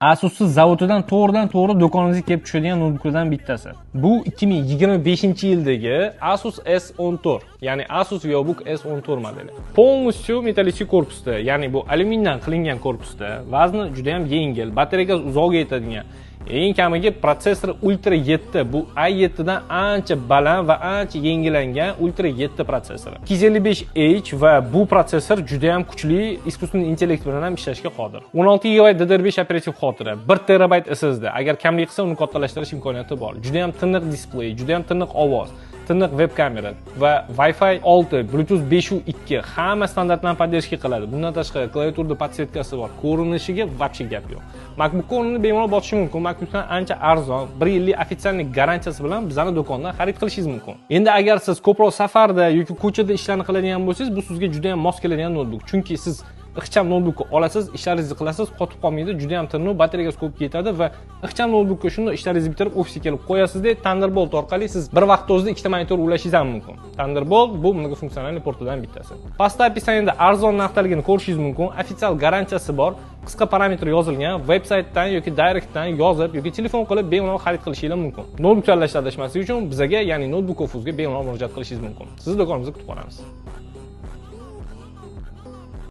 Asus zavodidan to'g'ri do'koningizga kelib tushadigan noutbuklardan bittasi. Bu 2025-yildagi Asus S14, ya'ni Asus VivoBook S14 modeli. Полностью metallический korpusda, ya'ni bu alyuminiydan qilingan korpusda, vazni juda ham yengil, batareyasi uzoqga yetadigan. Eng kamiga protsessor Ultra 7, bu i7 dan ancha baland va ancha yangilangan Ultra 7 protsessori. 255H va bu protsessor juda ham kuchli искусственный intellekt bilan ham ishlashga qodir. 16 GB DDR5 operativ xotira, 1 TB SSD. Agar kamlik qilsa uni kattalashtirish imkoniyati bor. Juda ham tiniq displey, juda ham tiniq ovoz, tiniq web kamera va Wi-Fi 6, Bluetooth 5.2 hamma standartlarni podдержка qiladi. Bundan tashqari klaviaturada podsetkasi bor. Ko'rinishiga вообще gap yo'q. MacBook o'rnini bemalol botish mumkin. MacBookdan ancha arzon, 1 yillik ofitsialniy garantiyasi bilan bizning do'kondan xarid qilishingiz mumkin. Endi agar siz ko'proq safarda yoki ko'chada ishlarni qiladigan bo'lsangiz, bu sizga juda ham mos keladigan noutbuk. Chunki siz ixcham noutbukni olasiz, ishlaringizni qilasiz, qotib qolmaydi, juda ham tiniq, batareyasi ko'p ketadi va ixcham noutbukka shunday ishlaringizni bitirib ofisga kelib qo'yasizda, Thunderbolt orqali siz bir vaqtda o'zida ikkita monitor ulashingiz ham mumkin. Thunderbolt bu multifunksiyonal portidan bittasi. Pastda opisiyaniyada arzon narxlarni ko'rishingiz mumkin, ofitsial garantiyasi bor, qisqa parametr yozilgan, veb-saytdan yoki direktdan yozib yoki telefon qilib bemalol xarid qilishingiz mumkin. Noutbuk tanlashda adashmaslik uchun bizaga, ya'ni Notebook Office'ga bemalol murojaat qilishingiz mumkin. Sizni do'konimizda kutib qolamiz.